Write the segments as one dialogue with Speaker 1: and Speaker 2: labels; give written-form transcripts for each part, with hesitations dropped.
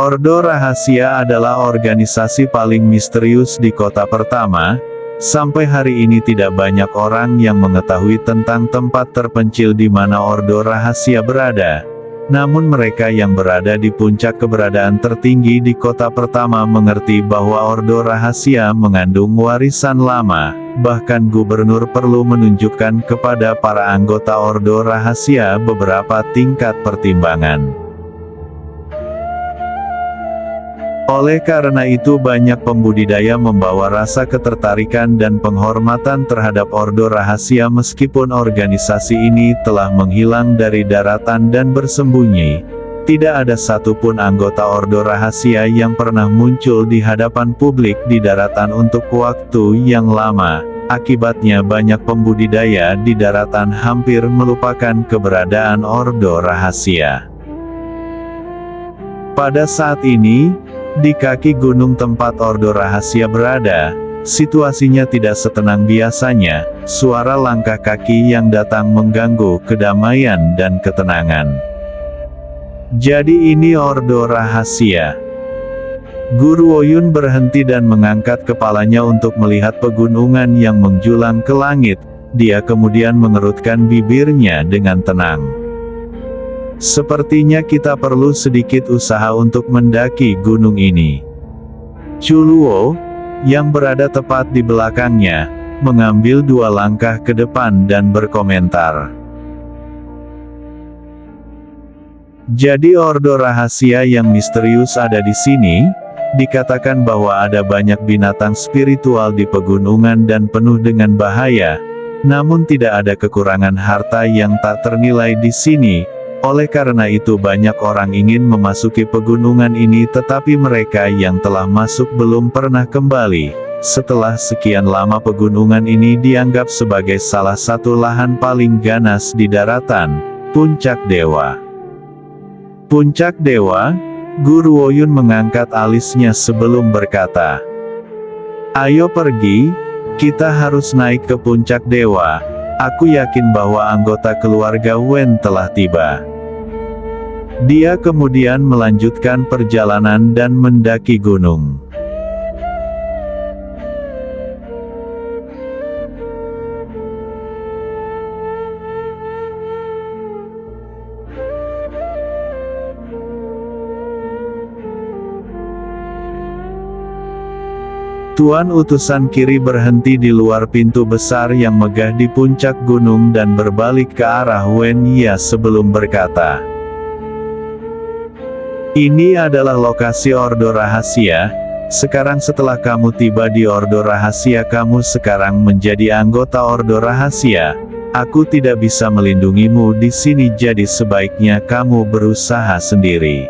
Speaker 1: Ordo Rahasia adalah organisasi paling misterius di Kota Pertama. Sampai hari ini tidak banyak orang yang mengetahui tentang tempat terpencil di mana Ordo Rahasia berada. Namun mereka yang berada di puncak keberadaan tertinggi di Kota Pertama mengerti bahwa Ordo Rahasia mengandung warisan lama. Bahkan gubernur perlu menunjukkan kepada para anggota Ordo Rahasia beberapa tingkat pertimbangan. Oleh karena itu banyak pembudidaya membawa rasa ketertarikan dan penghormatan terhadap Ordo Rahasia meskipun organisasi ini telah menghilang dari daratan dan bersembunyi. Tidak ada satupun anggota Ordo Rahasia yang pernah muncul di hadapan publik di daratan untuk waktu yang lama. Akibatnya banyak pembudidaya di daratan hampir melupakan keberadaan Ordo Rahasia. Pada saat ini, di kaki gunung tempat Ordo Rahasia berada, situasinya tidak setenang biasanya. Suara langkah kaki yang datang mengganggu kedamaian dan ketenangan. Jadi ini Ordo Rahasia. Guru Woyun berhenti dan mengangkat kepalanya untuk melihat pegunungan yang menjulang ke langit. Dia kemudian mengerutkan bibirnya dengan tenang. Sepertinya kita perlu sedikit usaha untuk mendaki gunung ini. Chuluo, yang berada tepat di belakangnya, mengambil 2 langkah ke depan dan berkomentar. Jadi Ordo Rahasia yang misterius ada di sini. Dikatakan bahwa ada banyak binatang spiritual di pegunungan dan penuh dengan bahaya. Namun tidak ada kekurangan harta yang tak ternilai di sini. Oleh karena itu banyak orang ingin memasuki pegunungan ini tetapi mereka yang telah masuk belum pernah kembali. Setelah sekian lama pegunungan ini dianggap sebagai salah satu lahan paling ganas di daratan, Puncak Dewa. Puncak Dewa, Guru Woyun mengangkat alisnya sebelum berkata, "Ayo pergi, kita harus naik ke Puncak Dewa. Aku yakin bahwa anggota keluarga Wen telah tiba." Dia kemudian melanjutkan perjalanan dan mendaki gunung. Tuan utusan kiri berhenti di luar pintu besar yang megah di puncak gunung dan berbalik ke arah Wen Yia sebelum berkata, "Ini adalah lokasi Ordo Rahasia. Sekarang setelah kamu tiba di Ordo Rahasia kamu sekarang menjadi anggota Ordo Rahasia. Aku tidak bisa melindungimu di sini jadi sebaiknya kamu berusaha sendiri."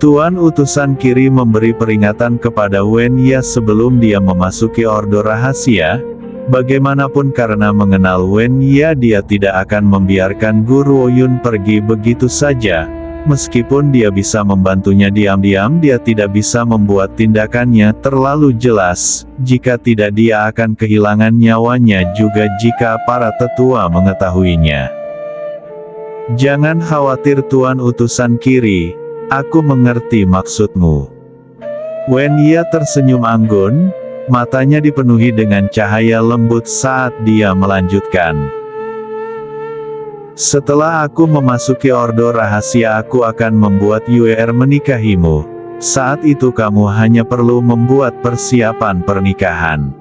Speaker 1: Tuan utusan kiri memberi peringatan kepada Wen Yia sebelum dia memasuki Ordo Rahasia. Bagaimanapun karena mengenal Wen Yia dia tidak akan membiarkan Guru Woyun pergi begitu saja. Meskipun dia bisa membantunya diam-diam dia tidak bisa membuat tindakannya terlalu jelas. Jika tidak dia akan kehilangan nyawanya juga jika para tetua mengetahuinya. "Jangan khawatir Tuan utusan kiri. Aku mengerti maksudmu." Wen Yia tersenyum anggun, matanya dipenuhi dengan cahaya lembut saat dia melanjutkan. "Setelah aku memasuki Ordo Rahasia aku akan membuat Yuer menikahimu. Saat itu kamu hanya perlu membuat persiapan pernikahan."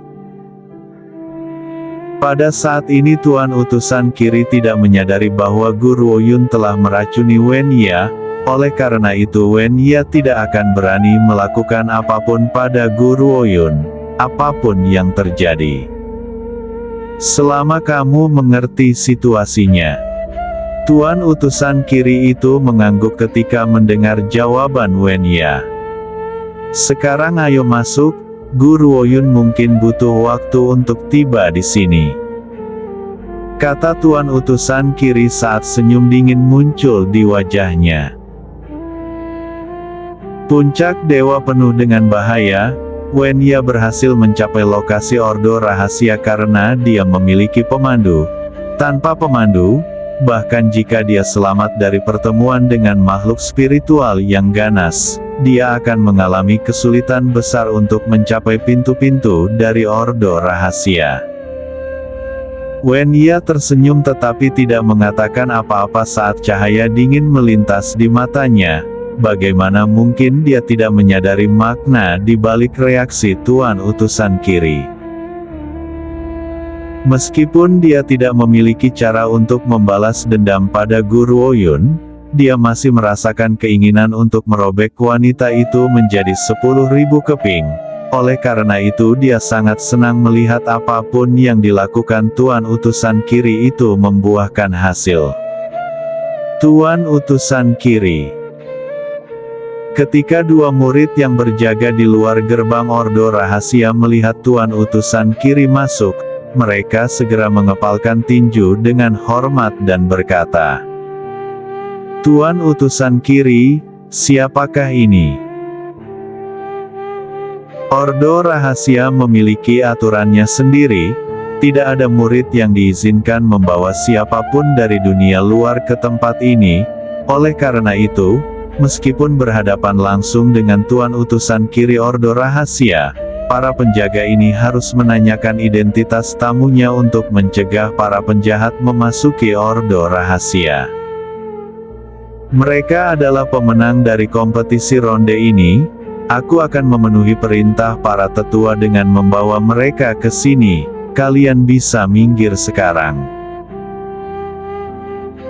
Speaker 1: Pada saat ini Tuan utusan kiri tidak menyadari bahwa Guru Woyun telah meracuni Wen Yia. Oleh karena itu Wen Yia tidak akan berani melakukan apapun pada Guru Woyun, apapun yang terjadi. "Selama kamu mengerti situasinya." Tuan utusan kiri itu mengangguk ketika mendengar jawaban Wen Yia. "Sekarang ayo masuk, Guru Woyun mungkin butuh waktu untuk tiba di sini," kata Tuan utusan kiri saat senyum dingin muncul di wajahnya. Puncak Dewa penuh dengan bahaya. Wen Yia berhasil mencapai lokasi Ordo Rahasia karena dia memiliki pemandu. Tanpa pemandu, bahkan jika dia selamat dari pertemuan dengan makhluk spiritual yang ganas, dia akan mengalami kesulitan besar untuk mencapai pintu-pintu dari Ordo Rahasia. Wen Ya tersenyum tetapi tidak mengatakan apa-apa saat cahaya dingin melintas di matanya. Bagaimana mungkin dia tidak menyadari makna di balik reaksi Tuan Utusan Kiri? Meskipun dia tidak memiliki cara untuk membalas dendam pada Guru Oyun, dia masih merasakan keinginan untuk merobek wanita itu menjadi 10.000 keping. Oleh karena itu dia sangat senang melihat apapun yang dilakukan Tuan Utusan Kiri itu membuahkan hasil. Tuan Utusan Kiri. Ketika dua murid yang berjaga di luar gerbang Ordo Rahasia melihat Tuan Utusan Kiri masuk, mereka segera mengepalkan tinju dengan hormat dan berkata, "Tuan Utusan Kiri, siapakah ini?" Ordo Rahasia memiliki aturannya sendiri, tidak ada murid yang diizinkan membawa siapapun dari dunia luar ke tempat ini. Oleh karena itu, meskipun berhadapan langsung dengan Tuan Utusan Kiri Ordo Rahasia, para penjaga ini harus menanyakan identitas tamunya untuk mencegah para penjahat memasuki Ordo Rahasia. Mereka adalah pemenang dari kompetisi ronde ini. Aku akan memenuhi perintah para tetua dengan membawa mereka ke sini. Kalian bisa minggir sekarang.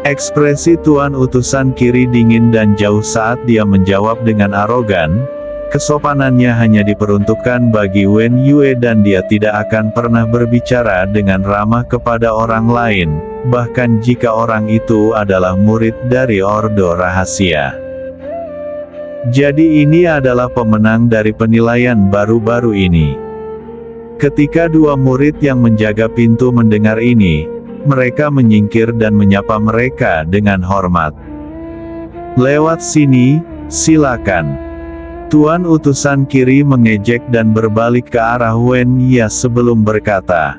Speaker 1: Ekspresi Tuan Utusan Kiri dingin dan jauh saat dia menjawab dengan arogan. Kesopanannya hanya diperuntukkan bagi Wen Yue dan dia tidak akan pernah berbicara dengan ramah kepada orang lain, bahkan jika orang itu adalah murid dari Ordo Rahasia. Jadi ini adalah pemenang dari penilaian baru-baru ini. Ketika dua murid yang menjaga pintu mendengar ini, mereka menyingkir dan menyapa mereka dengan hormat. "Lewat sini, silakan." Tuan Utusan Kiri mengejek dan berbalik ke arah Wen Ya sebelum berkata,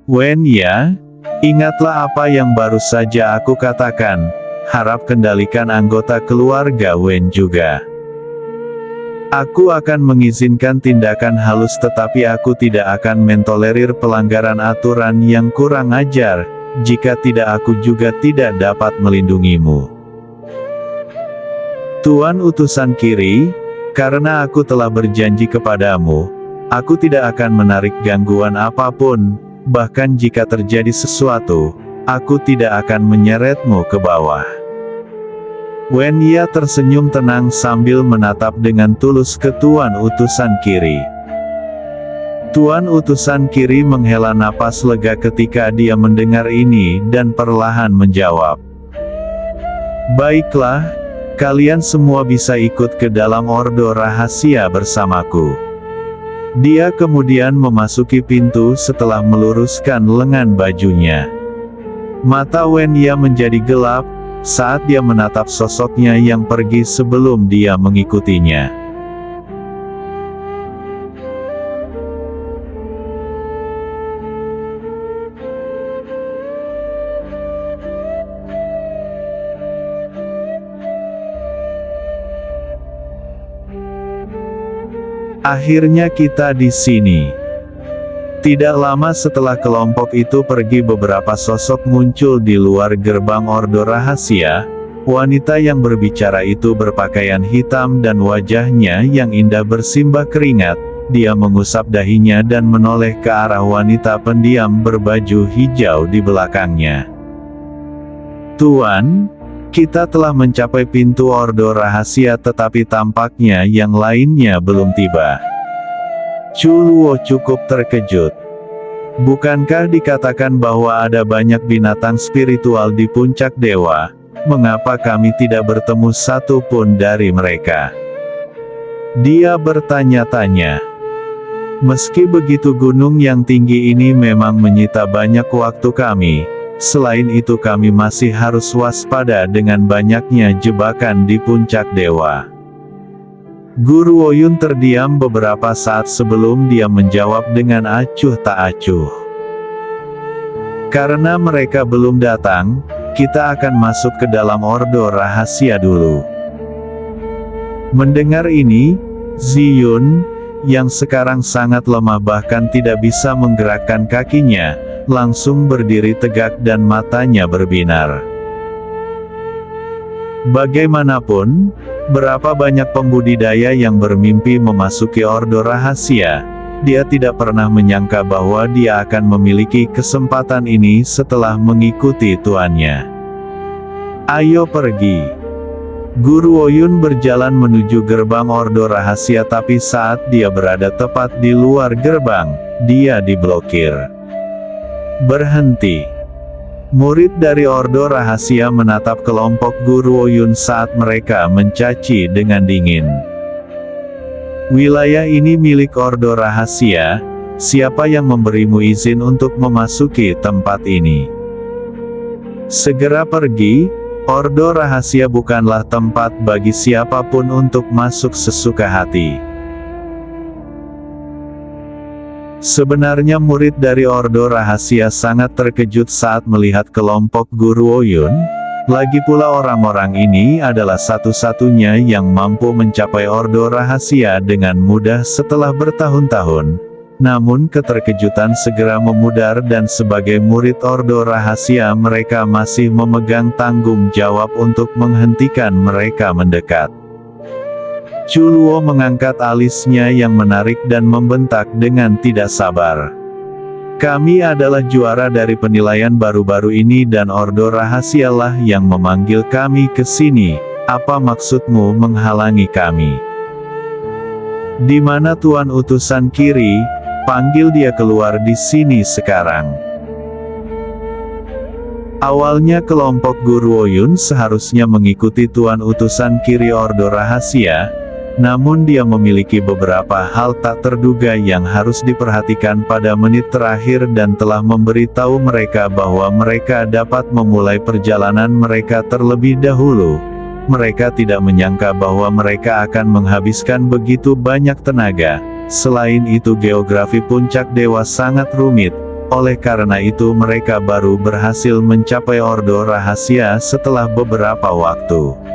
Speaker 1: "Wen Ya, ingatlah apa yang baru saja aku katakan, harap kendalikan anggota keluarga Wen juga. Aku akan mengizinkan tindakan halus tetapi aku tidak akan mentolerir pelanggaran aturan yang kurang ajar, jika tidak aku juga tidak dapat melindungimu. Tuan Utusan Kiri, karena aku telah berjanji kepadamu, aku tidak akan menarik gangguan apapun, bahkan jika terjadi sesuatu, aku tidak akan menyeretmu ke bawah." Wen Ya tersenyum tenang sambil menatap dengan tulus ke Tuan Utusan Kiri. Tuan Utusan Kiri menghela napas lega ketika dia mendengar ini dan perlahan menjawab, "Baiklah. Kalian semua bisa ikut ke dalam Ordo Rahasia bersamaku." Dia kemudian memasuki pintu setelah meluruskan lengan bajunya. Mata Wen Ya menjadi gelap, saat dia menatap sosoknya yang pergi sebelum dia mengikutinya. Akhirnya kita di sini. Tidak lama setelah kelompok itu pergi beberapa sosok muncul di luar gerbang Ordo Rahasia. Wanita yang berbicara itu berpakaian hitam dan wajahnya yang indah bersimbah keringat. Dia mengusap dahinya dan menoleh ke arah wanita pendiam berbaju hijau di belakangnya. "Tuan, kita telah mencapai pintu Ordo Rahasia tetapi tampaknya yang lainnya belum tiba." Chu Luo cukup terkejut. Bukankah dikatakan bahwa ada banyak binatang spiritual di puncak dewa? Mengapa kami tidak bertemu satu pun dari mereka? Dia bertanya-tanya. Meski begitu gunung yang tinggi ini memang menyita banyak waktu kami, selain itu kami masih harus waspada dengan banyaknya jebakan di puncak dewa. Guru Oyun terdiam beberapa saat sebelum dia menjawab dengan acuh tak acuh. Karena mereka belum datang, kita akan masuk ke dalam ordo rahasia dulu. Mendengar ini, Ziyun, yang sekarang sangat lemah bahkan tidak bisa menggerakkan kakinya, langsung berdiri tegak dan matanya berbinar. Bagaimanapun, berapa banyak pembudidaya yang bermimpi memasuki ordo rahasia, dia tidak pernah menyangka bahwa dia akan memiliki kesempatan ini setelah mengikuti tuannya. Ayo pergi. Guru Oyun berjalan menuju gerbang ordo rahasia, tapi saat dia berada tepat di luar gerbang, dia diblokir. Berhenti. Murid dari ordo rahasia menatap kelompok Guru Oyun saat mereka mencaci dengan dingin. Wilayah ini milik ordo rahasia, siapa yang memberimu izin untuk memasuki tempat ini? Segera pergi, ordo rahasia bukanlah tempat bagi siapapun untuk masuk sesuka hati. Sebenarnya murid dari ordo rahasia sangat terkejut saat melihat kelompok Guru Oyun. Lagi pula orang-orang ini adalah satu-satunya yang mampu mencapai ordo rahasia dengan mudah setelah bertahun-tahun. Namun keterkejutan segera memudar dan sebagai murid ordo rahasia mereka masih memegang tanggung jawab untuk menghentikan mereka mendekat. Chuluo mengangkat alisnya yang menarik dan membentak dengan tidak sabar. Kami adalah juara dari penilaian baru-baru ini dan ordo rahasialah yang memanggil kami ke sini. Apa maksudmu menghalangi kami? Di mana tuan utusan kiri? Panggil dia keluar di sini sekarang. Awalnya kelompok Guru Oyun seharusnya mengikuti tuan utusan kiri ordo rahasia. Namun dia memiliki beberapa hal tak terduga yang harus diperhatikan pada menit terakhir dan telah memberitahu mereka bahwa mereka dapat memulai perjalanan mereka terlebih dahulu. Mereka tidak menyangka bahwa mereka akan menghabiskan begitu banyak tenaga. Selain itu geografi puncak dewa sangat rumit, oleh karena itu mereka baru berhasil mencapai ordo rahasia setelah beberapa waktu.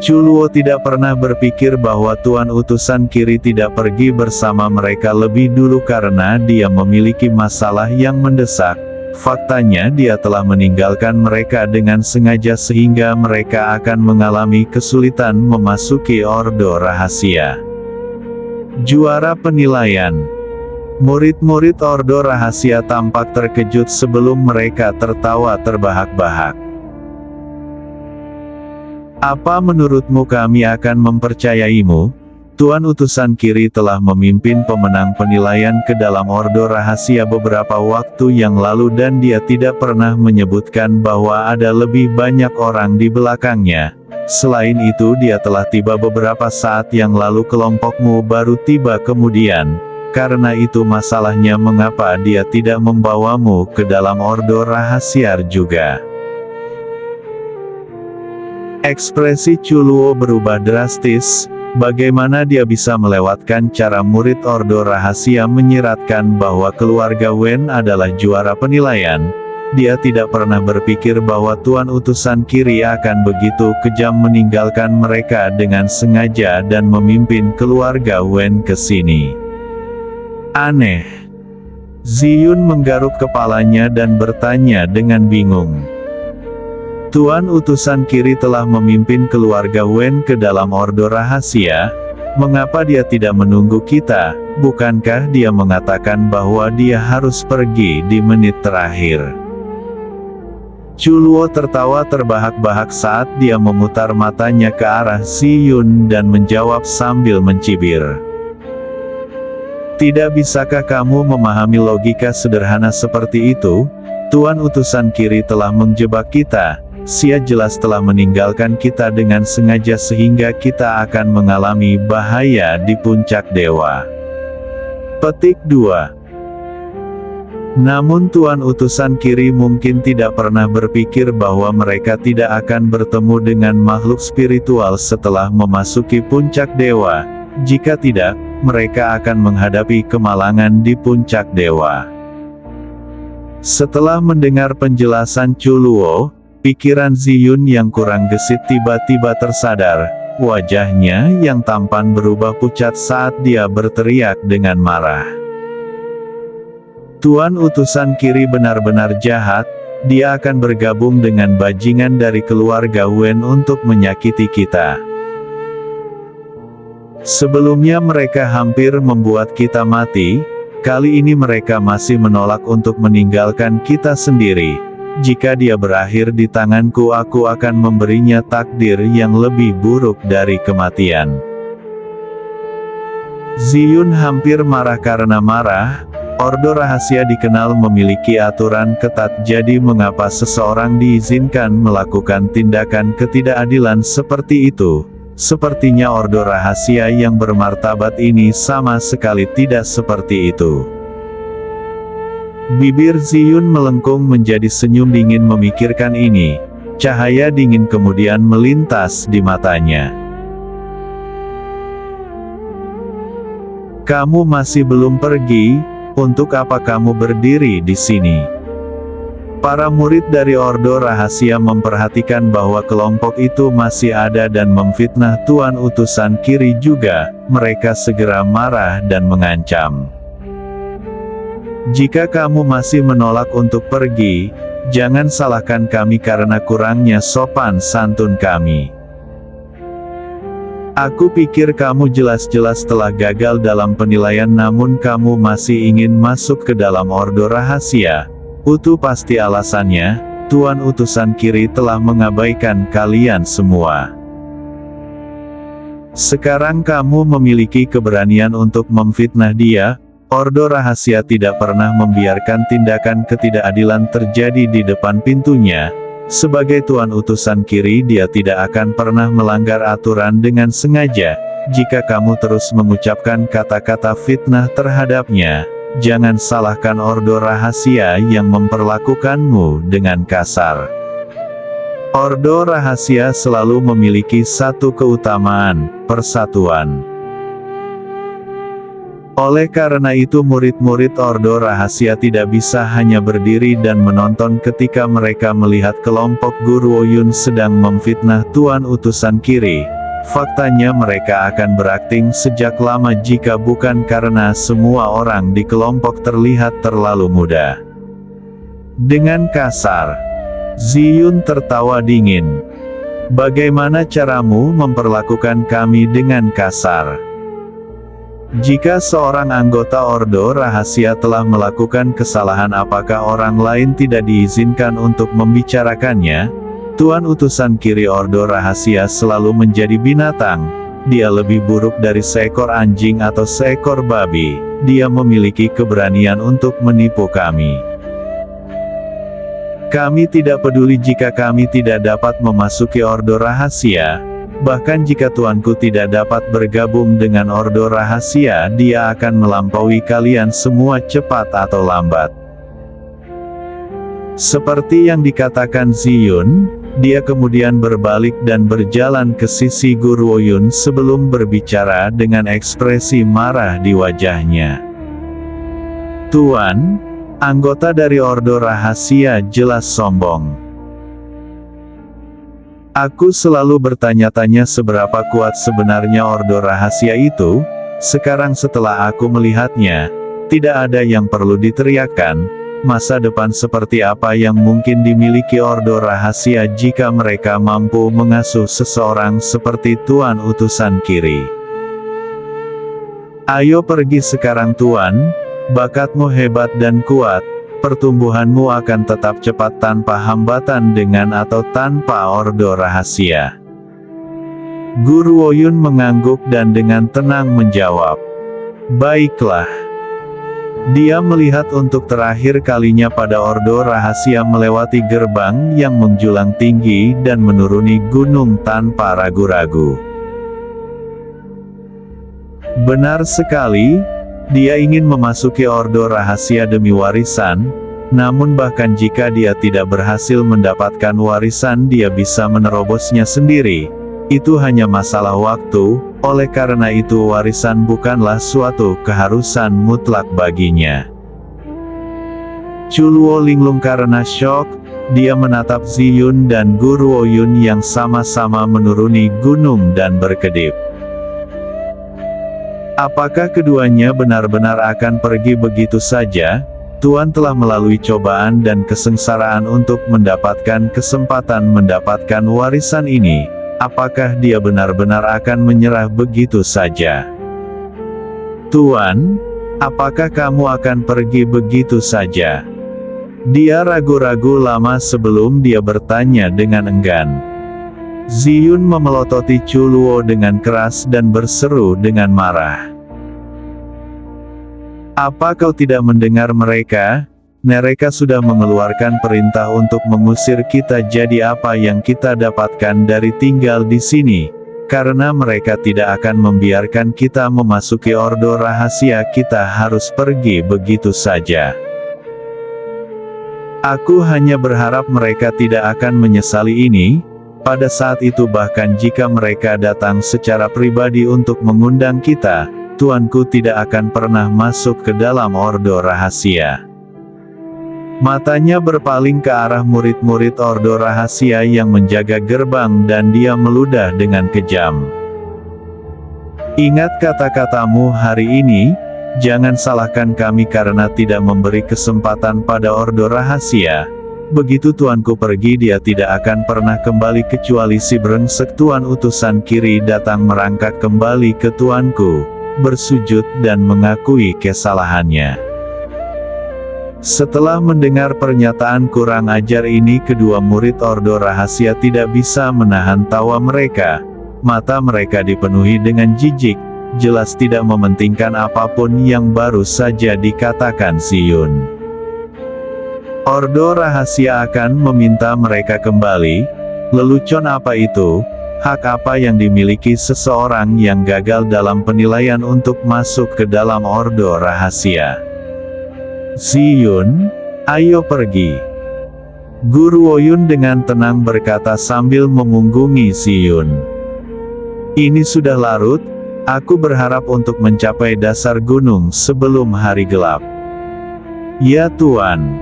Speaker 1: Chuluo tidak pernah berpikir bahwa tuan utusan kiri tidak pergi bersama mereka lebih dulu karena dia memiliki masalah yang mendesak. Faktanya dia telah meninggalkan mereka dengan sengaja sehingga mereka akan mengalami kesulitan memasuki ordo rahasia. Juara penilaian. Murid-murid ordo rahasia tampak terkejut sebelum mereka tertawa terbahak-bahak. Apa menurutmu kami akan mempercayaimu? Tuan utusan kiri telah memimpin pemenang penilaian ke dalam ordo rahasia beberapa waktu yang lalu dan dia tidak pernah menyebutkan bahwa ada lebih banyak orang di belakangnya. Selain itu dia telah tiba beberapa saat yang lalu, kelompokmu baru tiba kemudian. Karena itu masalahnya mengapa dia tidak membawamu ke dalam ordo rahasia juga? Ekspresi Chuluo berubah drastis. Bagaimana dia bisa melewatkan cara murid ordo rahasia menyiratkan bahwa keluarga Wen adalah juara penilaian? Dia tidak pernah berpikir bahwa tuan utusan kiri akan begitu kejam meninggalkan mereka dengan sengaja dan memimpin keluarga Wen ke sini. Aneh. Ziyun menggaruk kepalanya dan bertanya dengan bingung. Tuan utusan kiri telah memimpin keluarga Wen ke dalam ordo rahasia. Mengapa dia tidak menunggu kita? Bukankah dia mengatakan bahwa dia harus pergi di menit terakhir? Chuluo tertawa terbahak-bahak saat dia memutar matanya ke arah Ziyun dan menjawab sambil mencibir. Tidak bisakah kamu memahami logika sederhana seperti itu? Tuan utusan kiri telah menjebak kita. Dia jelas telah meninggalkan kita dengan sengaja sehingga kita akan mengalami bahaya di puncak dewa. Petik 2. Namun tuan utusan kiri mungkin tidak pernah berpikir bahwa mereka tidak akan bertemu dengan makhluk spiritual setelah memasuki puncak dewa. Jika tidak, mereka akan menghadapi kemalangan di puncak dewa. Setelah mendengar penjelasan Chuluo, pikiran Ziyun yang kurang gesit tiba-tiba tersadar. Wajahnya yang tampan berubah pucat saat dia berteriak dengan marah. Tuan utusan kiri benar-benar jahat, dia akan bergabung dengan bajingan dari keluarga Wen untuk menyakiti kita. Sebelumnya mereka hampir membuat kita mati, kali ini mereka masih menolak untuk meninggalkan kita sendiri. Jika dia berakhir di tanganku, aku akan memberinya takdir yang lebih buruk dari kematian. Ziyun hampir marah karena marah. Ordo rahasia dikenal memiliki aturan ketat, jadi mengapa seseorang diizinkan melakukan tindakan ketidakadilan seperti itu? Sepertinya ordo rahasia yang bermartabat ini sama sekali tidak seperti itu. Bibir Ziyun melengkung menjadi senyum dingin memikirkan ini. Cahaya dingin kemudian melintas di matanya. Kamu masih belum pergi? Untuk apa kamu berdiri di sini? Para murid dari Ordo Rahasia memperhatikan bahwa kelompok itu masih ada dan memfitnah Tuan utusan kiri juga. Mereka segera marah dan mengancam. Jika kamu masih menolak untuk pergi, jangan salahkan kami karena kurangnya sopan santun kami. Aku pikir kamu jelas-jelas telah gagal dalam penilaian, namun kamu masih ingin masuk ke dalam Ordo Rahasia. Itu pasti alasannya. Tuan utusan kiri telah mengabaikan kalian semua. Sekarang kamu memiliki keberanian untuk memfitnah dia. Ordo Rahasia tidak pernah membiarkan tindakan ketidakadilan terjadi di depan pintunya. Sebagai tuan utusan kiri, dia tidak akan pernah melanggar aturan dengan sengaja. Jika kamu terus mengucapkan kata-kata fitnah terhadapnya, jangan salahkan Ordo Rahasia yang memperlakukanmu dengan kasar. Ordo Rahasia selalu memiliki satu keutamaan: persatuan. Oleh karena itu murid-murid Ordo Rahasia tidak bisa hanya berdiri dan menonton ketika mereka melihat kelompok Guru Oyun sedang memfitnah Tuan utusan kiri. Faktanya mereka akan berakting sejak lama jika bukan karena semua orang di kelompok terlihat terlalu muda. Dengan kasar, Ziyun tertawa dingin. Bagaimana caramu memperlakukan kami dengan kasar? Jika seorang anggota Ordo Rahasia telah melakukan kesalahan, apakah orang lain tidak diizinkan untuk membicarakannya? Tuan utusan kiri Ordo Rahasia selalu menjadi binatang. Dia lebih buruk dari seekor anjing atau seekor babi. Dia memiliki keberanian untuk menipu kami. Kami tidak peduli jika kami tidak dapat memasuki Ordo Rahasia. Bahkan jika tuanku tidak dapat bergabung dengan Ordo Rahasia, dia akan melampaui kalian semua cepat atau lambat. Seperti yang dikatakan Ziyun, dia kemudian berbalik dan berjalan ke sisi Guru Oyun sebelum berbicara dengan ekspresi marah di wajahnya. Tuan, anggota dari Ordo Rahasia jelas sombong. Aku selalu bertanya-tanya seberapa kuat sebenarnya Ordo Rahasia itu. Sekarang setelah aku melihatnya, tidak ada yang perlu diteriakkan. Masa depan seperti apa yang mungkin dimiliki Ordo Rahasia jika mereka mampu mengasuh seseorang seperti Tuan utusan kiri? Ayo pergi sekarang Tuan, bakatmu hebat dan kuat. Pertumbuhanmu akan tetap cepat tanpa hambatan dengan atau tanpa Ordo Rahasia. Guru Oyun mengangguk dan dengan tenang menjawab. Baiklah. Dia melihat untuk terakhir kalinya pada Ordo Rahasia melewati gerbang yang menjulang tinggi dan menuruni gunung tanpa ragu-ragu. Benar sekali. Dia ingin memasuki Ordo Rahasia demi warisan, namun bahkan jika dia tidak berhasil mendapatkan warisan, dia bisa menerobosnya sendiri. Itu hanya masalah waktu, oleh karena itu warisan bukanlah suatu keharusan mutlak baginya. Chuluo linglung karena syok. Dia menatap Ziyun dan Guru Oyun yang sama-sama menuruni gunung dan berkedip. Apakah keduanya benar-benar akan pergi begitu saja? Tuan telah melalui cobaan dan kesengsaraan untuk mendapatkan kesempatan mendapatkan warisan ini. Apakah dia benar-benar akan menyerah begitu saja? Tuan, apakah kamu akan pergi begitu saja? Dia ragu-ragu lama sebelum dia bertanya dengan enggan. Ziyun memelototi Chuluo dengan keras dan berseru dengan marah. Apa kau tidak mendengar mereka? Mereka sudah mengeluarkan perintah untuk mengusir kita, jadi apa yang kita dapatkan dari tinggal di sini? Karena mereka tidak akan membiarkan kita memasuki ordo rahasia, kita harus pergi begitu saja. Aku hanya berharap mereka tidak akan menyesali ini. Pada saat itu bahkan jika mereka datang secara pribadi untuk mengundang kita, tuanku tidak akan pernah masuk ke dalam ordo rahasia. Matanya berpaling ke arah murid-murid ordo rahasia yang menjaga gerbang dan dia meludah dengan kejam. Ingat kata-katamu hari ini. Jangan salahkan kami karena tidak memberi kesempatan pada ordo rahasia. Begitu tuanku pergi dia tidak akan pernah kembali kecuali si brengsek tuan utusan kiri datang merangkak kembali ke tuanku, bersujud dan mengakui kesalahannya. Setelah mendengar pernyataan kurang ajar ini, kedua murid ordo rahasia tidak bisa menahan tawa mereka. Mata mereka dipenuhi dengan jijik. Jelas tidak mementingkan apapun yang baru saja dikatakan Ziyun. Ordo rahasia akan meminta mereka kembali. Lelucon apa itu? Hak apa yang dimiliki seseorang yang gagal dalam penilaian untuk masuk ke dalam ordo rahasia? Ziyun, ayo pergi. Guru Oyun dengan tenang berkata sambil memunggungi Ziyun. Ini sudah larut. Aku berharap untuk mencapai dasar gunung sebelum hari gelap. Ya Tuan.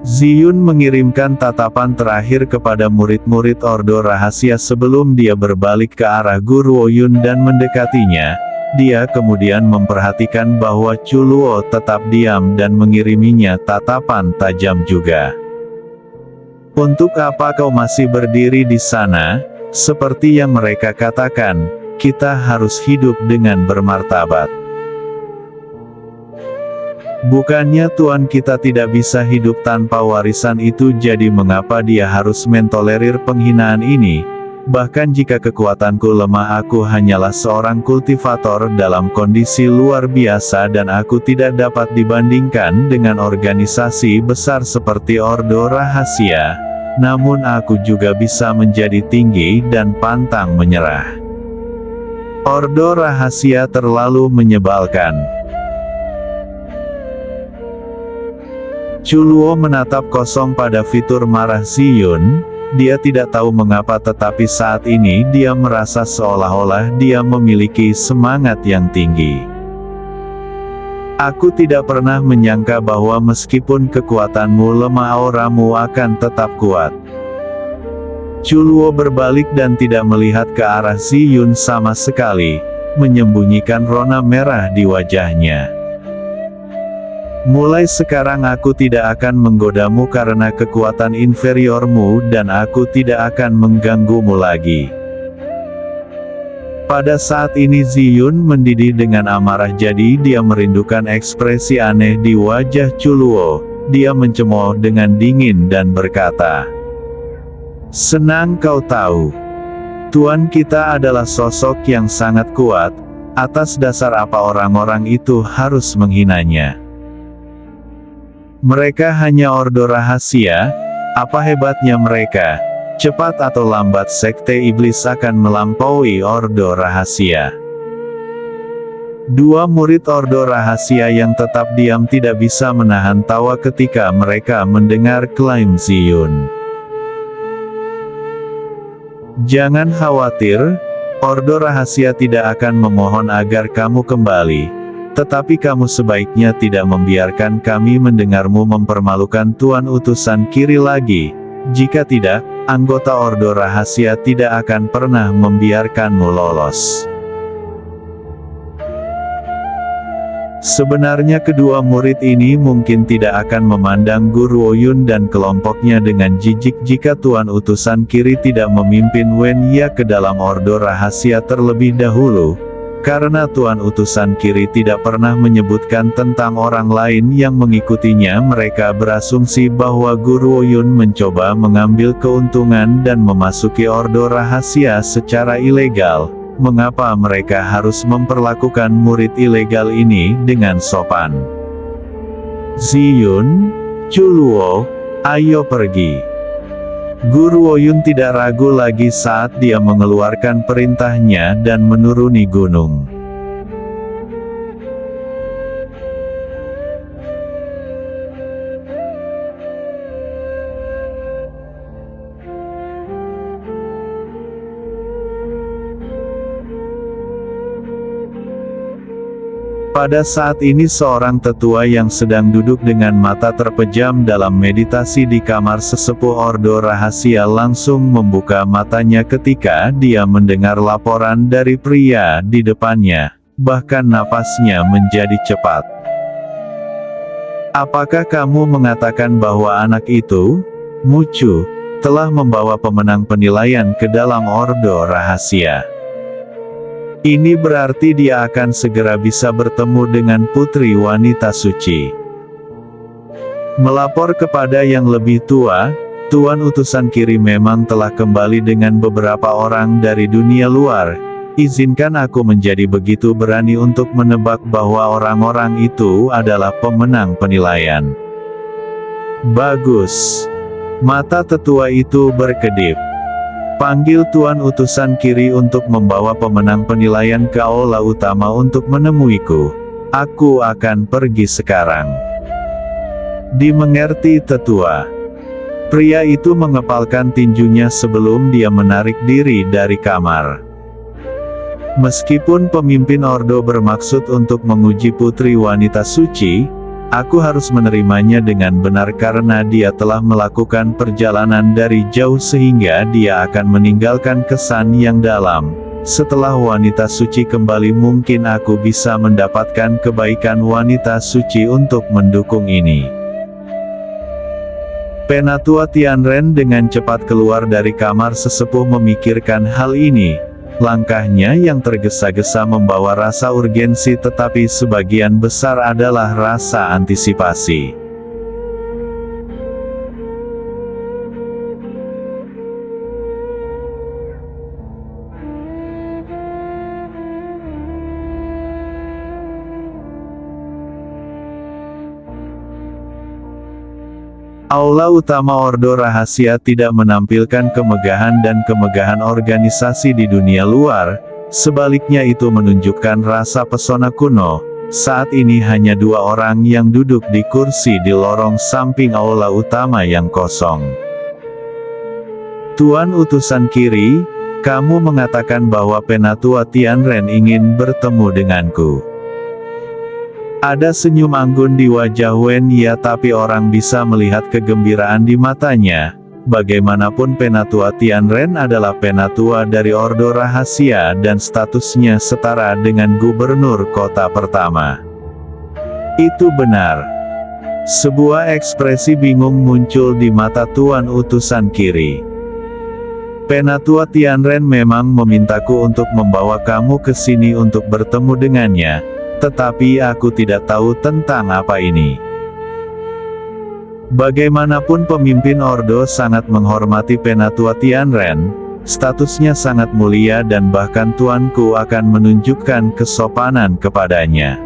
Speaker 1: Ziyun mengirimkan tatapan terakhir kepada murid-murid ordo rahasia sebelum dia berbalik ke arah Guru Oyun dan mendekatinya. Dia kemudian memperhatikan bahwa Chuluo tetap diam dan mengiriminya tatapan tajam juga. Untuk apa kau masih berdiri di sana? Seperti yang mereka katakan, kita harus hidup dengan bermartabat. Bukannya Tuan kita tidak bisa hidup tanpa warisan itu, jadi mengapa dia harus mentolerir penghinaan ini? Bahkan jika kekuatanku lemah, aku hanyalah seorang kultivator dalam kondisi luar biasa dan aku tidak dapat dibandingkan dengan organisasi besar seperti Ordo Rahasia. Namun aku juga bisa menjadi tinggi dan pantang menyerah. Ordo Rahasia terlalu menyebalkan. Chuluo menatap kosong pada fitur marah Ziyun. Dia tidak tahu mengapa, tetapi saat ini dia merasa seolah-olah dia memiliki semangat yang tinggi. Aku tidak pernah menyangka bahwa meskipun kekuatanmu lemah, auramu akan tetap kuat. Chuluo berbalik dan tidak melihat ke arah Ziyun sama sekali, menyembunyikan rona merah di wajahnya. Mulai sekarang aku tidak akan menggodamu karena kekuatan inferiormu dan aku tidak akan mengganggumu lagi. Pada saat ini Ziyun mendidih dengan amarah, jadi dia merindukan ekspresi aneh di wajah Chuluo. Dia mencemooh dengan dingin dan berkata, "Senang kau tahu. Tuan kita adalah sosok yang sangat kuat. Atas dasar apa orang-orang itu harus menghinanya? Mereka hanya Ordo Rahasia. Apa hebatnya mereka? Cepat atau lambat Sekte Iblis akan melampaui Ordo Rahasia." Dua murid Ordo Rahasia yang tetap diam tidak bisa menahan tawa ketika mereka mendengar klaim Ziyun. "Jangan khawatir, Ordo Rahasia tidak akan memohon agar kamu kembali. Tetapi kamu sebaiknya tidak membiarkan kami mendengarmu mempermalukan Tuan Utusan Kiri lagi. Jika tidak, anggota Ordo Rahasia tidak akan pernah membiarkanmu lolos. Sebenarnya kedua murid ini mungkin tidak akan memandang Guru Oyun dan kelompoknya dengan jijik jika Tuan Utusan Kiri tidak memimpin Wen Ya ke dalam Ordo Rahasia terlebih dahulu, karena Tuan Utusan Kiri tidak pernah menyebutkan tentang orang lain yang mengikutinya. Mereka berasumsi bahwa Guru Oyun mencoba mengambil keuntungan dan memasuki Ordo Rahasia secara ilegal. Mengapa mereka harus memperlakukan murid ilegal ini dengan sopan? Ziyun, Chuluo, ayo pergi. Guru Oyun tidak ragu lagi saat dia mengeluarkan perintahnya dan menuruni gunung. Pada saat ini seorang tetua yang sedang duduk dengan mata terpejam dalam meditasi di kamar sesepuh Ordo Rahasia langsung membuka matanya ketika dia mendengar laporan dari pria di depannya. Bahkan napasnya menjadi cepat. Apakah kamu mengatakan bahwa anak itu, Mucu, telah membawa pemenang penilaian ke dalam Ordo Rahasia? Ini berarti dia akan segera bisa bertemu dengan putri wanita suci. Melapor kepada yang lebih tua, Tuan Utusan Kiri memang telah kembali dengan beberapa orang dari dunia luar. Izinkan aku menjadi begitu berani untuk menebak bahwa orang-orang itu adalah pemenang penilaian. Bagus. Mata tetua itu berkedip. Panggil Tuan Utusan Kiri untuk membawa pemenang penilaian ke aula utama untuk menemuiku. Aku akan pergi sekarang. Dimengerti tetua. Pria itu mengepalkan tinjunya sebelum dia menarik diri dari kamar. Meskipun pemimpin Ordo bermaksud untuk menguji putri wanita suci, aku harus menerimanya dengan benar karena dia telah melakukan perjalanan dari jauh sehingga dia akan meninggalkan kesan yang dalam. Setelah wanita suci kembali mungkin aku bisa mendapatkan kebaikan wanita suci untuk mendukung ini. Penatua Tianren dengan cepat keluar dari kamar sesepuh memikirkan hal ini. Langkahnya yang tergesa-gesa membawa rasa urgensi tetapi sebagian besar adalah rasa antisipasi. Aula utama Ordo Rahasia tidak menampilkan kemegahan dan kemegahan organisasi di dunia luar, sebaliknya itu menunjukkan rasa pesona kuno. Saat ini hanya dua orang yang duduk di kursi di lorong samping aula utama yang kosong. Tuan Utusan Kiri, kamu mengatakan bahwa Penatua Tianren ingin bertemu denganku. Ada senyum anggun di wajah Wen Ya tapi orang bisa melihat kegembiraan di matanya. Bagaimanapun Penatua Tianren adalah penatua dari Ordo Rahasia dan statusnya setara dengan gubernur kota pertama. Itu benar. Sebuah ekspresi bingung muncul di mata Tuan Utusan Kiri. Penatua Tianren memang memintaku untuk membawa kamu ke sini untuk bertemu dengannya. Tetapi aku tidak tahu tentang apa ini. Bagaimanapun pemimpin Ordo sangat menghormati Penatua Tianren, statusnya sangat mulia dan bahkan tuanku akan menunjukkan kesopanan kepadanya.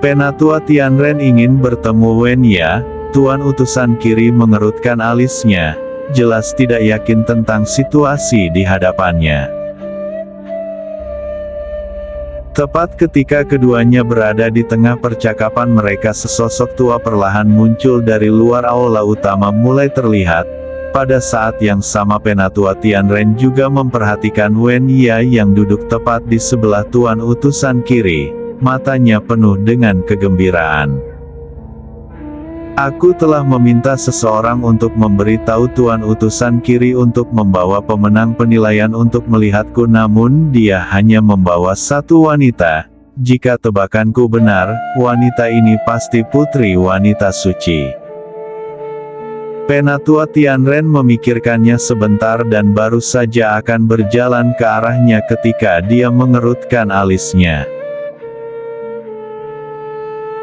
Speaker 1: Penatua Tianren ingin bertemu Wen Ya. Tuan Utusan Kiri mengerutkan alisnya, jelas tidak yakin tentang situasi di hadapannya. Tepat ketika keduanya berada di tengah percakapan mereka sesosok tua perlahan muncul dari luar aula utama mulai terlihat. Pada saat yang sama Penatua Tianren juga memperhatikan Wen Yia yang duduk tepat di sebelah Tuan Utusan kiri, matanya penuh dengan kegembiraan. Aku telah meminta seseorang untuk memberitahu Tuan Utusan kiri untuk membawa pemenang penilaian untuk melihatku, namun dia hanya membawa satu wanita. Jika tebakanku benar, wanita ini pasti putri wanita suci. Penatua Tianren memikirkannya sebentar dan baru saja akan berjalan ke arahnya ketika dia mengerutkan alisnya.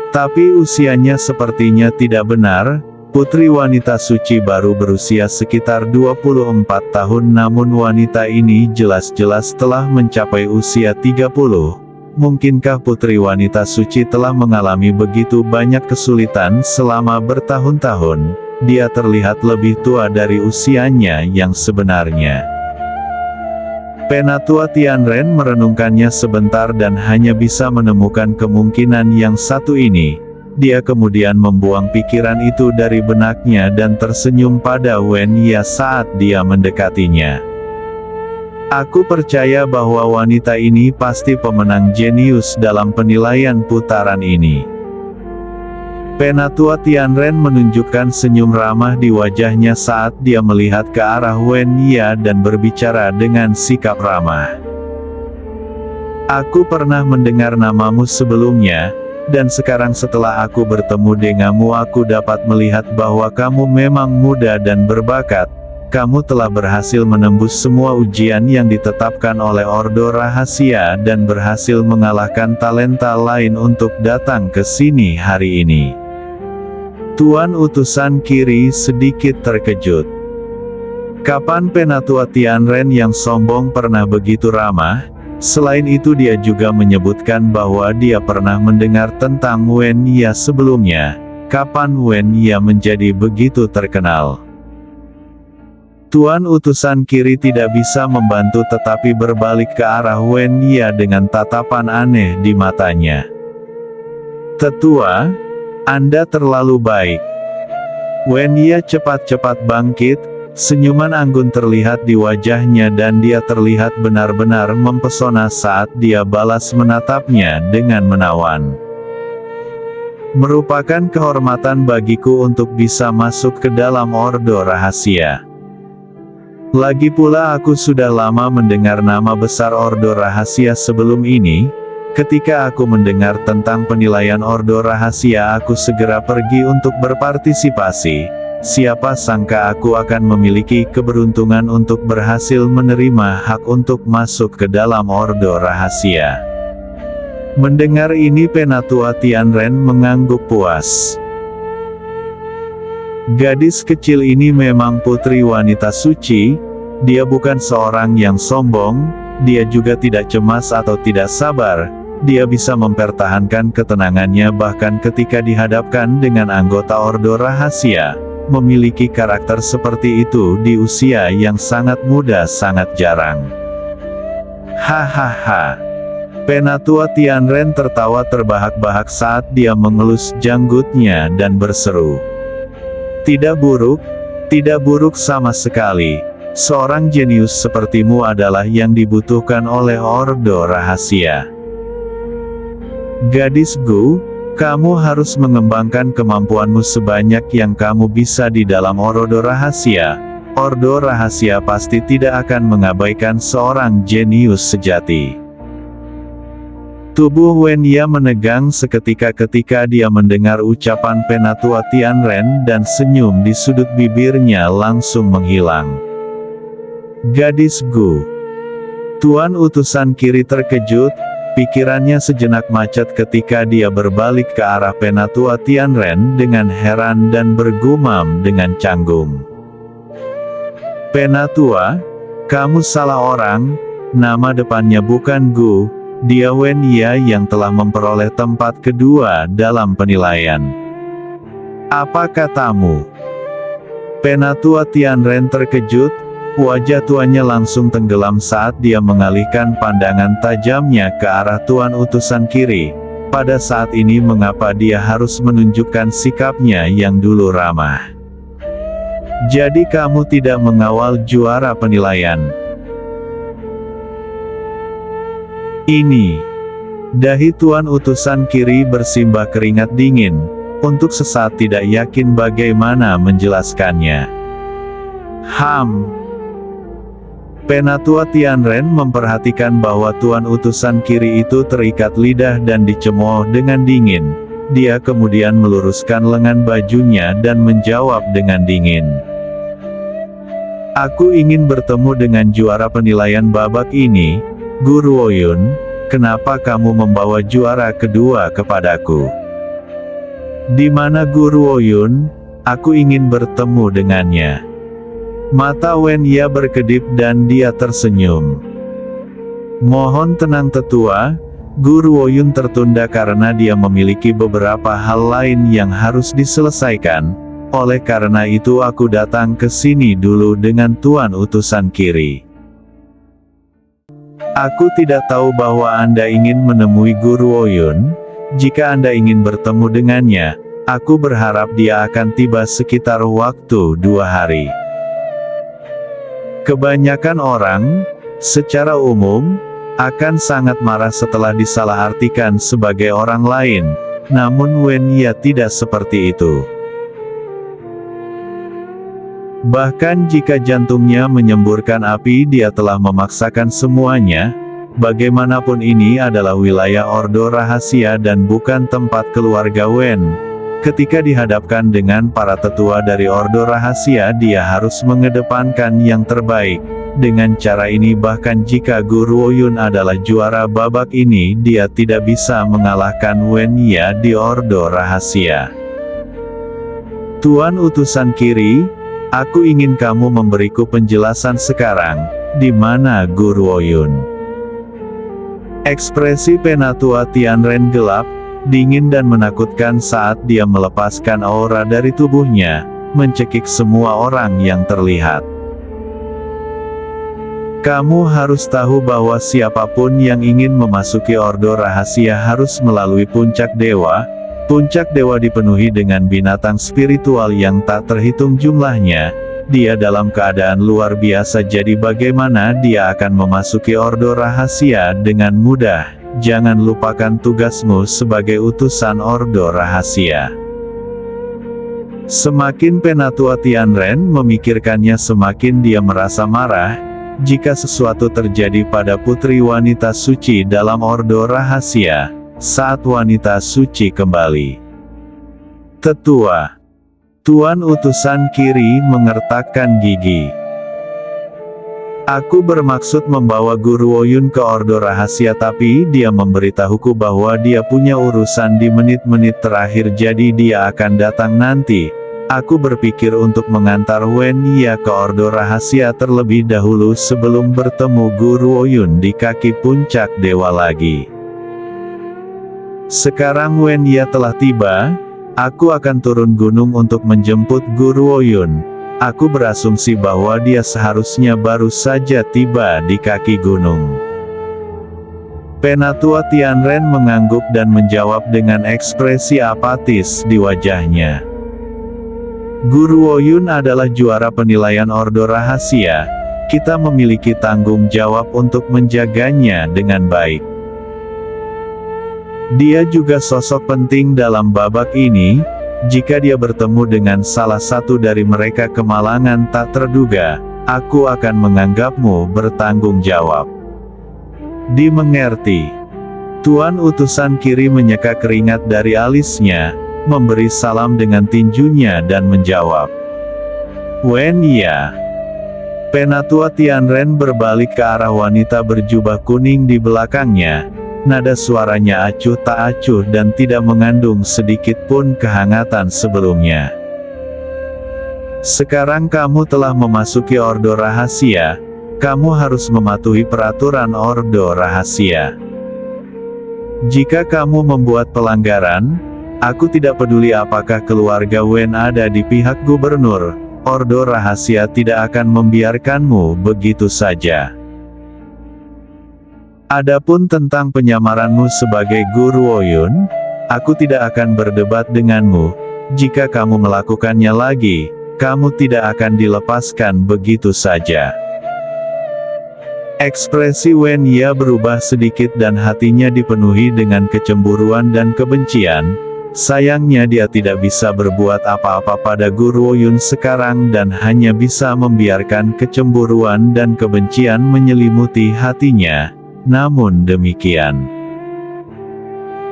Speaker 1: Tapi usianya sepertinya tidak benar, putri wanita suci baru berusia sekitar 24 tahun, namun wanita ini jelas-jelas telah mencapai usia 30. Mungkinkah putri wanita suci telah mengalami begitu banyak kesulitan selama bertahun-tahun? Dia terlihat lebih tua dari usianya yang sebenarnya. Penatua Tianren merenungkannya sebentar dan hanya bisa menemukan kemungkinan yang satu ini. Dia kemudian membuang pikiran itu dari benaknya dan tersenyum pada Wen Yia saat dia mendekatinya. Aku percaya bahwa wanita ini pasti pemenang jenius dalam penilaian putaran ini. Penatua Tianren menunjukkan senyum ramah di wajahnya saat dia melihat ke arah Wen Yia dan berbicara dengan sikap ramah. Aku pernah mendengar namamu sebelumnya, dan sekarang setelah aku bertemu denganmu aku dapat melihat bahwa kamu memang muda dan berbakat. Kamu telah berhasil menembus semua ujian yang ditetapkan oleh Ordo Rahasia dan berhasil mengalahkan talenta lain untuk datang ke sini hari ini. Tuan Utusan kiri sedikit terkejut. Kapan Penatua Tianren yang sombong pernah begitu ramah? Selain itu dia juga menyebutkan bahwa dia pernah mendengar tentang Wen Yia sebelumnya. Kapan Wen Yia menjadi begitu terkenal? Tuan Utusan kiri tidak bisa membantu tetapi berbalik ke arah Wen Yia dengan tatapan aneh di matanya. Tetua, Anda terlalu baik. Wen Yia cepat-cepat bangkit, senyuman anggun terlihat di wajahnya dan dia terlihat benar-benar mempesona saat dia balas menatapnya dengan menawan. Merupakan kehormatan bagiku untuk bisa masuk ke dalam Ordo Rahasia. Lagi pula aku sudah lama mendengar nama besar Ordo Rahasia sebelum ini. Ketika aku mendengar tentang penilaian Ordo Rahasia aku segera pergi untuk berpartisipasi. Siapa sangka aku akan memiliki keberuntungan untuk berhasil menerima hak untuk masuk ke dalam Ordo Rahasia. Mendengar ini Penatua Tianren mengangguk puas. Gadis kecil ini memang putri wanita suci. Dia bukan seorang yang sombong, dia juga tidak cemas atau tidak sabar. Dia bisa mempertahankan ketenangannya bahkan ketika dihadapkan dengan anggota Ordo Rahasia. Memiliki karakter seperti itu di usia yang sangat muda sangat jarang. Hahaha. Penatua Tianren tertawa terbahak-bahak saat dia mengelus janggutnya dan berseru. Tidak buruk sama sekali. Seorang jenius sepertimu adalah yang dibutuhkan oleh Ordo Rahasia. Gadis Gu, kamu harus mengembangkan kemampuanmu sebanyak yang kamu bisa di dalam Ordo Rahasia. Ordo Rahasia pasti tidak akan mengabaikan seorang jenius sejati. Tubuh Wen Yia menegang seketika ketika dia mendengar ucapan Penatua Tianren dan senyum di sudut bibirnya langsung menghilang. Gadis Gu. Tuan Utusan kiri terkejut. Pikirannya sejenak macet ketika dia berbalik ke arah Penatua Tianren dengan heran dan bergumam dengan canggung. Penatua, kamu salah orang, nama depannya bukan Gu, dia Wen Yia yang telah memperoleh tempat kedua dalam penilaian. Apa katamu? Penatua Tianren terkejut. Wajah tuannya langsung tenggelam saat dia mengalihkan pandangan tajamnya ke arah Tuan Utusan kiri. Pada saat ini mengapa dia harus menunjukkan sikapnya yang dulu ramah? Jadi kamu tidak mengawal juara penilaian. Ini. Dahi tuan utusan kiri bersimbah keringat dingin, untuk sesaat tidak yakin bagaimana menjelaskannya. Penatua Tianren memperhatikan bahwa tuan utusan kiri itu terikat lidah dan dicemooh dengan dingin. Dia kemudian meluruskan lengan bajunya dan menjawab dengan dingin. Aku ingin bertemu dengan juara penilaian babak ini, Guru Oyun. Kenapa kamu membawa juara kedua kepadaku? Di mana Guru Oyun? Aku ingin bertemu dengannya. Mata Wen Ya berkedip dan dia tersenyum. Mohon tenang tetua, Guru Oyun tertunda karena dia memiliki beberapa hal lain yang harus diselesaikan. Oleh karena itu aku datang ke sini dulu dengan tuan utusan kiri. Aku tidak tahu bahwa Anda ingin menemui Guru Oyun. Jika Anda ingin bertemu dengannya, aku berharap dia akan tiba sekitar waktu 2 hari. Kebanyakan orang, secara umum, akan sangat marah setelah disalahartikan sebagai orang lain, namun Wen Ya tidak seperti itu. Bahkan jika jantungnya menyemburkan api, dia telah memaksakan semuanya. Bagaimanapun ini adalah wilayah Ordo Rahasia dan bukan tempat keluarga Wen. Ketika dihadapkan dengan para tetua dari Ordo Rahasia, dia harus mengedepankan yang terbaik. Dengan cara ini bahkan jika Guru Oyun adalah juara babak ini, dia tidak bisa mengalahkan Wen Ya di Ordo Rahasia. Tuan utusan kiri, aku ingin kamu memberiku penjelasan sekarang, di mana Guru Oyun? Ekspresi Penatua Tianren gelap, dingin dan menakutkan saat dia melepaskan aura dari tubuhnya, mencekik semua orang yang terlihat. Kamu harus tahu bahwa siapapun yang ingin memasuki Ordo Rahasia harus melalui puncak dewa. Puncak dewa dipenuhi dengan binatang spiritual yang tak terhitung jumlahnya. Dia dalam keadaan luar biasa, jadi bagaimana dia akan memasuki Ordo Rahasia dengan mudah? Jangan lupakan tugasmu sebagai utusan Ordo Rahasia. Semakin Penatua Tianren memikirkannya, semakin dia merasa marah. Jika sesuatu terjadi pada putri wanita suci dalam Ordo Rahasia, saat wanita suci kembali. Tetua. Tuan utusan kiri mengertakkan gigi. Aku bermaksud membawa Guru Oyun ke Ordo Rahasia, tapi dia memberitahuku bahwa dia punya urusan di menit-menit terakhir, jadi dia akan datang nanti. Aku berpikir untuk mengantar Wen Ya ke Ordo Rahasia terlebih dahulu sebelum bertemu Guru Oyun di kaki puncak dewa lagi. Sekarang Wen Ya telah tiba, aku akan turun gunung untuk menjemput Guru Oyun. Aku berasumsi bahwa dia seharusnya baru saja tiba di kaki gunung. Penatua Tianren mengangguk dan menjawab dengan ekspresi apatis di wajahnya. Guru Oyun adalah juara penilaian Ordo Rahasia. Kita memiliki tanggung jawab untuk menjaganya dengan baik. Dia juga sosok penting dalam babak ini. Jika dia bertemu dengan salah satu dari mereka, kemalangan tak terduga, aku akan menganggapmu bertanggung jawab. Dimengerti. Tuan utusan kiri menyeka keringat dari alisnya, memberi salam dengan tinjunya dan menjawab. Wen Ya. Penatua Tianren berbalik ke arah wanita berjubah kuning di belakangnya. Nada suaranya acuh tak acuh dan tidak mengandung sedikit pun kehangatan sebelumnya. Sekarang kamu telah memasuki Ordo Rahasia, kamu harus mematuhi peraturan Ordo Rahasia. Jika kamu membuat pelanggaran, aku tidak peduli apakah keluarga Wen ada di pihak gubernur, Ordo Rahasia tidak akan membiarkanmu begitu saja. Adapun tentang penyamaranmu sebagai Guru Oyun, aku tidak akan berdebat denganmu. Jika kamu melakukannya lagi, kamu tidak akan dilepaskan begitu saja. Ekspresi Wen Ye berubah sedikit dan hatinya dipenuhi dengan kecemburuan dan kebencian. Sayangnya dia tidak bisa berbuat apa-apa pada Guru Yun sekarang dan hanya bisa membiarkan kecemburuan dan kebencian menyelimuti hatinya. Namun demikian,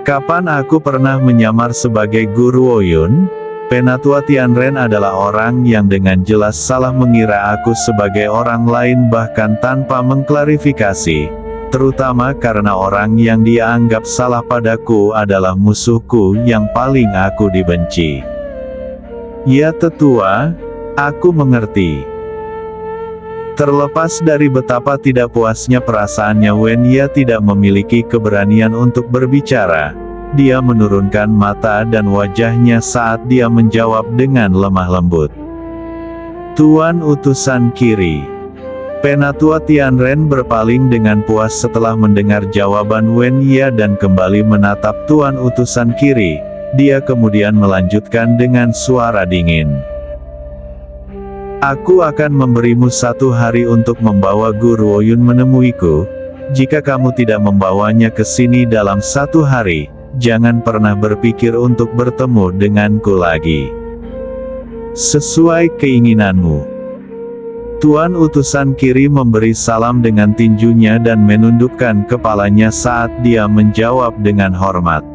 Speaker 1: kapan aku pernah menyamar sebagai Guru Yun? Penatua Tianren adalah orang yang dengan jelas salah mengira aku sebagai orang lain bahkan tanpa mengklarifikasi, terutama karena orang yang dia anggap salah padaku adalah musuhku yang paling aku dibenci. Ya tetua, aku mengerti. Terlepas dari betapa tidak puasnya perasaannya, Wen Ye tidak memiliki keberanian untuk berbicara. Dia menurunkan mata dan wajahnya saat dia menjawab dengan lemah lembut. Tuan utusan kiri. Penatua Tianren berpaling dengan puas setelah mendengar jawaban Wen Ye dan kembali menatap Tuan utusan kiri. Dia kemudian melanjutkan dengan suara dingin. Aku akan memberimu 1 hari untuk membawa Guru Yun menemuiku. Jika kamu tidak membawanya ke sini dalam 1 hari, jangan pernah berpikir untuk bertemu denganku lagi. Sesuai keinginanmu. Tuan utusan kiri memberi salam dengan tinjunya dan menundukkan kepalanya saat dia menjawab dengan hormat.